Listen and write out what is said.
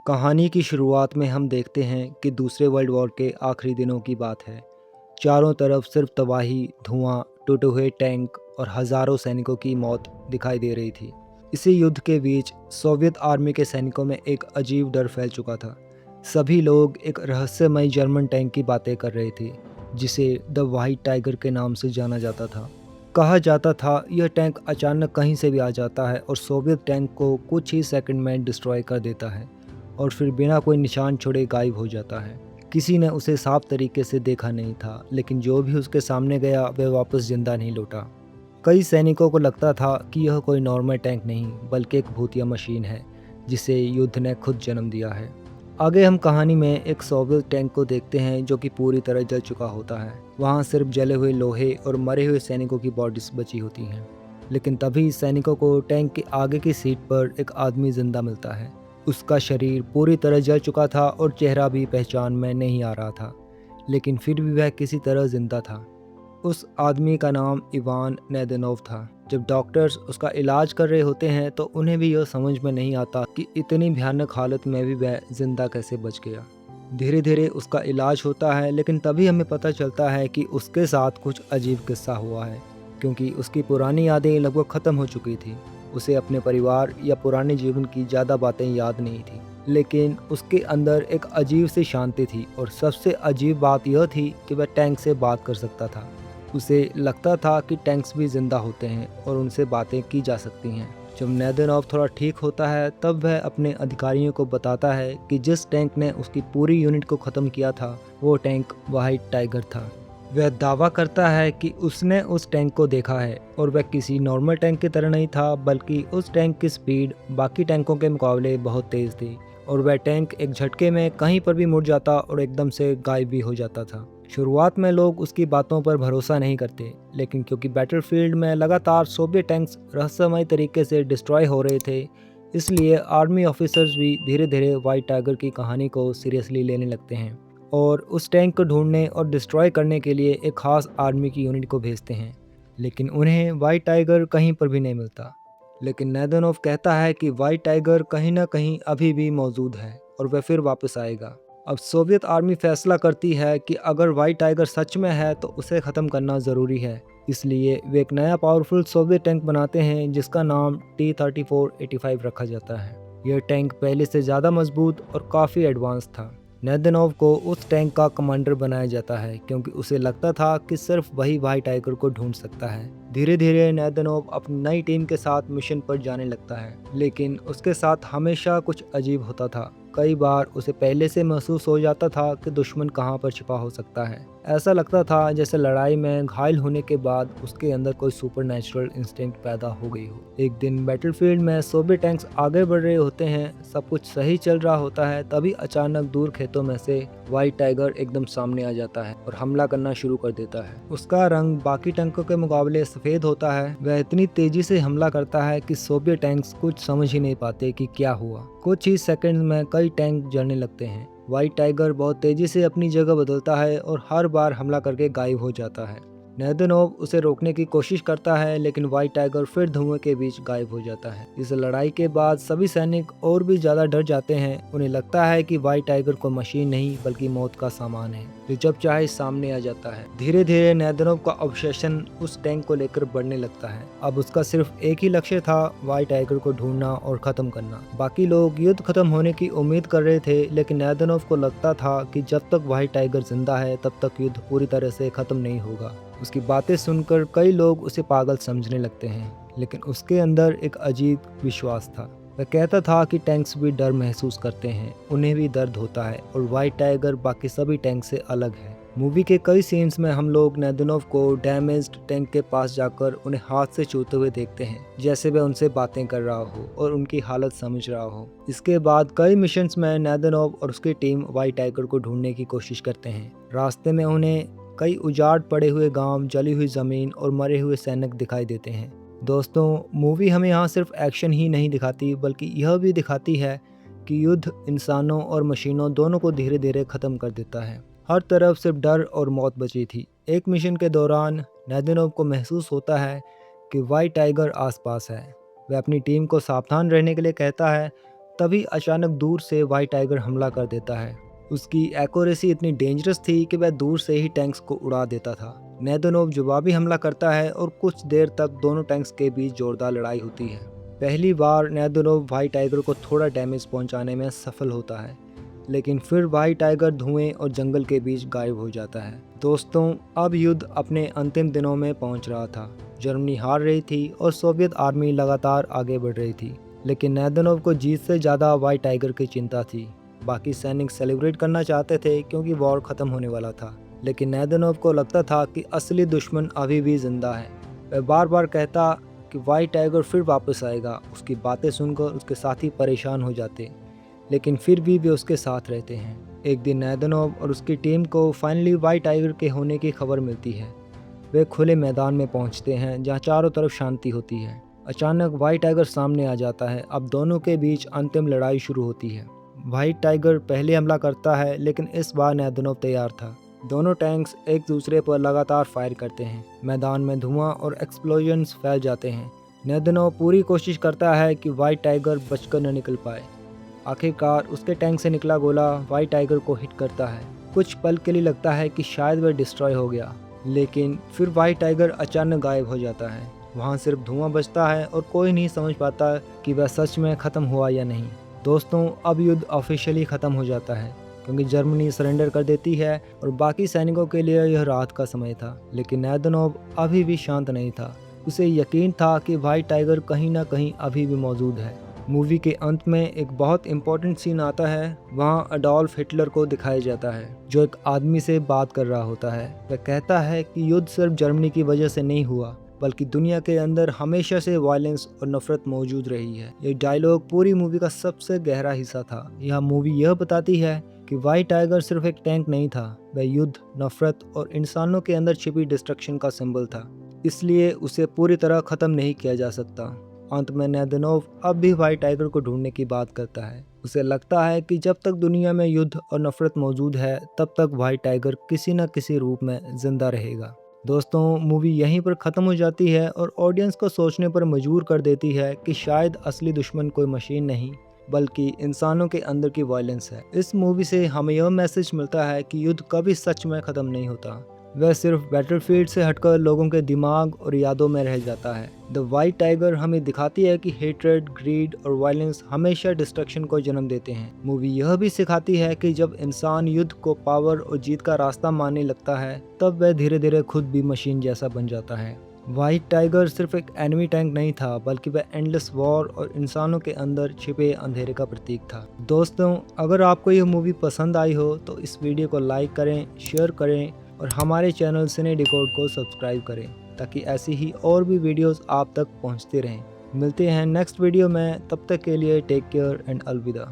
कहानी की शुरुआत में हम देखते हैं कि दूसरे वर्ल्ड वॉर के आखिरी दिनों की बात है। चारों तरफ सिर्फ तबाही, धुआं, टूटे हुए टैंक और हज़ारों सैनिकों की मौत दिखाई दे रही थी। इसी युद्ध के बीच सोवियत आर्मी के सैनिकों में एक अजीब डर फैल चुका था। सभी लोग एक रहस्यमय जर्मन टैंक की बातें कर रहे थे, जिसे द वाइट टाइगर के नाम से जाना जाता था। कहा जाता था यह टैंक अचानक कहीं से भी आ जाता है और सोवियत टैंक को कुछ ही सेकंड में डिस्ट्रॉय कर देता है और फिर बिना कोई निशान छोड़े गायब हो जाता है। किसी ने उसे साफ तरीके से देखा नहीं था, लेकिन जो भी उसके सामने गया वह वापस जिंदा नहीं लौटा। कई सैनिकों को लगता था कि यह कोई नॉर्मल टैंक नहीं बल्कि एक भूतिया मशीन है जिसे युद्ध ने खुद जन्म दिया है। आगे हम कहानी में एक सोवियत टैंक को देखते हैं जो कि पूरी तरह जल चुका होता है। वहाँ सिर्फ जले हुए लोहे और मरे हुए सैनिकों की बॉडीज बची होती हैं। लेकिन तभी सैनिकों को टैंक के आगे की सीट पर एक आदमी जिंदा मिलता है। उसका शरीर पूरी तरह जल चुका था और चेहरा भी पहचान में नहीं आ रहा था, लेकिन फिर भी वह किसी तरह जिंदा था। उस आदमी का नाम इवान नेदेनोव था। जब डॉक्टर्स उसका इलाज कर रहे होते हैं तो उन्हें भी यह समझ में नहीं आता कि इतनी भयानक हालत में भी वह जिंदा कैसे बच गया। धीरे धीरे उसका इलाज होता है, लेकिन तभी हमें पता चलता है कि उसके साथ कुछ अजीब किस्सा हुआ है, क्योंकि उसकी पुरानी यादें लगभग ख़त्म हो चुकी थी। उसे अपने परिवार या पुराने जीवन की ज़्यादा बातें याद नहीं थी, लेकिन उसके अंदर एक अजीब सी शांति थी और सबसे अजीब बात यह थी कि वह टैंक से बात कर सकता था। उसे लगता था कि टैंक्स भी जिंदा होते हैं और उनसे बातें की जा सकती हैं। जब नेदेनोव थोड़ा ठीक होता है तब वह अपने अधिकारियों को बताता है कि जिस टैंक ने उसकी पूरी यूनिट को ख़त्म किया था वो टैंक वाइट टाइगर था। वह दावा करता है कि उसने उस टैंक को देखा है और वह किसी नॉर्मल टैंक की तरह नहीं था, बल्कि उस टैंक की स्पीड बाकी टैंकों के मुकाबले बहुत तेज़ थी और वह टैंक एक झटके में कहीं पर भी मुड़ जाता और एकदम से गायब भी हो जाता था। शुरुआत में लोग उसकी बातों पर भरोसा नहीं करते, लेकिन क्योंकि बैटलफील्ड में लगातार सोवियत टैंक्स रहस्यमय तरीके से डिस्ट्रॉय हो रहे थे, इसलिए आर्मी ऑफिसर्स भी धीरे धीरे वाइट टाइगर की कहानी को सीरियसली लेने लगते हैं और उस टैंक को ढूंढने और डिस्ट्रॉय करने के लिए एक खास आर्मी की यूनिट को भेजते हैं। लेकिन उन्हें वाइट टाइगर कहीं पर भी नहीं मिलता। लेकिन नेदेनोव कहता है कि वाइट टाइगर कहीं ना कहीं अभी भी मौजूद है और वह फिर वापस आएगा। अब सोवियत आर्मी फैसला करती है कि अगर वाइट टाइगर सच में है तो उसे ख़त्म करना ज़रूरी है। इसलिए वे एक नया पावरफुल सोवियत टैंक बनाते हैं जिसका नाम T-3485 रखा जाता है। यह टैंक पहले से ज़्यादा मजबूत और काफ़ी एडवांस था। नेदेनोव को उस टैंक का कमांडर बनाया जाता है क्योंकि उसे लगता था कि सिर्फ वही वाइट टाइगर को ढूंढ सकता है। धीरे धीरे नेदेनोव अपनी नई टीम के साथ मिशन पर जाने लगता है, लेकिन उसके साथ हमेशा कुछ अजीब होता था। कई बार उसे पहले से महसूस हो जाता था कि दुश्मन कहाँ पर छिपा हो सकता है। ऐसा लगता था जैसे लड़ाई में घायल होने के बाद उसके अंदर कोई सुपरनैचुरल इंस्टिंक्ट पैदा हो गई हो। एक दिन बैटलफील्ड में सोवियत टैंक्स आगे बढ़ रहे होते हैं, सब कुछ सही चल रहा होता है, तभी अचानक दूर खेतों में से वाइट टाइगर एकदम सामने आ जाता है और हमला करना शुरू कर देता है। उसका रंग बाकी टैंकों के मुकाबले सफ़ेद होता है। वह इतनी तेजी से हमला करता है कि सोवियत टैंक्स कुछ समझ ही नहीं पाते कि क्या हुआ। कुछ ही सेकंड में कई टैंक जलने लगते हैं। वाइट टाइगर बहुत तेजी से अपनी जगह बदलता है और हर बार हमला करके गायब हो जाता है। नेदेनोव उसे रोकने की कोशिश करता है, लेकिन वाइट टाइगर फिर धुएं के बीच गायब हो जाता है। इस लड़ाई के बाद सभी सैनिक और भी ज्यादा डर जाते हैं। उन्हें लगता है कि वाइट टाइगर को मशीन नहीं बल्कि मौत का सामान है जो जब चाहे सामने आ जाता है। धीरे धीरे नेदेनोव का ऑब्सेशन उस टैंक को लेकर बढ़ने लगता है। अब उसका सिर्फ एक ही लक्ष्य था, वाइट टाइगर को ढूंढना और खत्म करना। बाकी लोग युद्ध खत्म होने की उम्मीद कर रहे थे, लेकिन नेदेनोव को लगता था कि जब तक वाइट टाइगर जिंदा है तब तक युद्ध पूरी तरह से खत्म नहीं होगा। उसकी बातें सुनकर कई लोग उसे पागल समझने लगते हैं, लेकिन उसके अंदर एक अजीब विश्वास था। वह कहता था कि टैंक्स भी डर महसूस करते हैं, उन्हें भी दर्द होता है और वाइट टाइगर बाकी सभी टैंक से अलग है। मूवी के कई सीन्स में हम लोग नेदेनोव को डैमेज्ड टैंक के पास जाकर उन्हें हाथ से छूते हुए देखते हैं, जैसे वह उनसे बातें कर रहा हो और उनकी हालत समझ रहा हो। इसके बाद कई मिशंस में नेदेनोव और उसकी टीम वाइट टाइगर को ढूंढने की कोशिश करते हैं। रास्ते में उन्हें कई उजाड़ पड़े हुए गांव, जली हुई ज़मीन और मरे हुए सैनिक दिखाई देते हैं। दोस्तों, मूवी हमें यहाँ सिर्फ एक्शन ही नहीं दिखाती बल्कि यह भी दिखाती है कि युद्ध इंसानों और मशीनों दोनों को धीरे धीरे ख़त्म कर देता है। हर तरफ सिर्फ डर और मौत बची थी। एक मिशन के दौरान नेदेनोव को महसूस होता है कि वाइट टाइगर आसपास है। वह अपनी टीम को सावधान रहने के लिए कहता है तभी अचानक दूर से वाइट टाइगर हमला कर देता है। उसकी एक्यूरेसी इतनी डेंजरस थी कि वह दूर से ही टैंक्स को उड़ा देता था। नेदोनोव जवाबी हमला करता है और कुछ देर तक दोनों टैंक्स के बीच जोरदार लड़ाई होती है। पहली बार नेदोनोव वाइट टाइगर को थोड़ा डैमेज पहुंचाने में सफल होता है, लेकिन फिर वाइट टाइगर धुएं और जंगल के बीच गायब हो जाता है। दोस्तों, अब युद्ध अपने अंतिम दिनों में पहुंच रहा था। जर्मनी हार रही थी और सोवियत आर्मी लगातार आगे बढ़ रही थी, लेकिन नेदोनोव को जीत से ज़्यादा वाइट टाइगर की चिंता थी। बाकी सैनिक सेलिब्रेट करना चाहते थे क्योंकि वॉर ख़त्म होने वाला था, लेकिन नेदोनोव को लगता था कि असली दुश्मन अभी भी जिंदा है। वह बार बार कहता कि वाइट टाइगर फिर वापस आएगा। उसकी बातें सुनकर उसके साथी परेशान हो जाते, लेकिन फिर भी वे उसके साथ रहते हैं। एक दिन नेदोनोव और उसकी टीम को फाइनली वाइट टाइगर के होने की खबर मिलती है। वे खुले मैदान में पहुंचते हैं जहां चारों तरफ शांति होती है। अचानक वाइट टाइगर सामने आ जाता है। अब दोनों के बीच अंतिम लड़ाई शुरू होती है। वाइट टाइगर पहले हमला करता है, लेकिन इस बार नेदोनोव तैयार था। दोनों टैंक्स एक दूसरे पर लगातार फायर करते हैं। मैदान में धुआं और एक्सप्लोजन्स फैल जाते हैं। नेदोनोव पूरी कोशिश करता है कि वाइट टाइगर बचकर न निकल पाए। आखिरकार उसके टैंक से निकला गोला वाइट टाइगर को हिट करता है। कुछ पल के लिए लगता है कि शायद वह डिस्ट्रॉय हो गया, लेकिन फिर वाइट टाइगर अचानक गायब हो जाता है। वहाँ सिर्फ धुआं बचता है और कोई नहीं समझ पाता कि वह सच में ख़त्म हुआ या नहीं। दोस्तों, अब युद्ध ऑफिशियली ख़त्म हो जाता है क्योंकि जर्मनी सरेंडर कर देती है और बाकी सैनिकों के लिए यह राहत का समय था। लेकिन नेदोनोव अभी भी शांत नहीं था। उसे यकीन था कि वाइट टाइगर कहीं ना कहीं अभी भी मौजूद है। मूवी के अंत में एक बहुत इंपॉर्टेंट सीन आता है। वहाँ अडोल्फ हिटलर को दिखाया जाता है जो एक आदमी से बात कर रहा होता है। वह कहता है कि युद्ध सिर्फ जर्मनी की वजह से नहीं हुआ, बल्कि दुनिया के अंदर हमेशा से वायलेंस और नफरत मौजूद रही है। ये डायलॉग पूरी मूवी का सबसे गहरा हिस्सा था। यह मूवी यह बताती है कि वाइट टाइगर सिर्फ एक टैंक नहीं था, वह युद्ध, नफरत और इंसानों के अंदर छिपी डिस्ट्रक्शन का सिंबल था। इसलिए उसे पूरी तरह ख़त्म नहीं किया जा सकता। अंत में नेदोनोव अब भी वाइट टाइगर को ढूंढने की बात करता है। उसे लगता है कि जब तक दुनिया में युद्ध और नफरत मौजूद है, तब तक वाइट टाइगर किसी न किसी रूप में जिंदा रहेगा। दोस्तों, मूवी यहीं पर ख़त्म हो जाती है और ऑडियंस को सोचने पर मजबूर कर देती है कि शायद असली दुश्मन कोई मशीन नहीं, बल्कि इंसानों के अंदर की वायलेंस है। इस मूवी से हमें यह मैसेज मिलता है कि युद्ध कभी सच में ख़त्म नहीं होता। वह सिर्फ बैटलफील्ड से हटकर लोगों के दिमाग और यादों में रह जाता है। द वाइट टाइगर हमें दिखाती है कि हेट्रेड, ग्रीड और वायलेंस हमेशा डिस्ट्रक्शन को जन्म देते हैं। मूवी यह भी सिखाती है कि जब इंसान युद्ध को पावर और जीत का रास्ता मानने लगता है, तब वह धीरे धीरे खुद भी मशीन जैसा बन जाता है। वाइट टाइगर सिर्फ एक एनिमी टैंक नहीं था, बल्कि वह एंडलेस वॉर और इंसानों के अंदर छिपे अंधेरे का प्रतीक था। दोस्तों, अगर आपको यह मूवी पसंद आई हो तो इस वीडियो को लाइक करें, शेयर करें और हमारे चैनल सिने डिकोड को सब्सक्राइब करें, ताकि ऐसी ही और भी वीडियोस आप तक पहुंचते रहें। मिलते हैं नेक्स्ट वीडियो में, तब तक के लिए टेक केयर एंड अलविदा।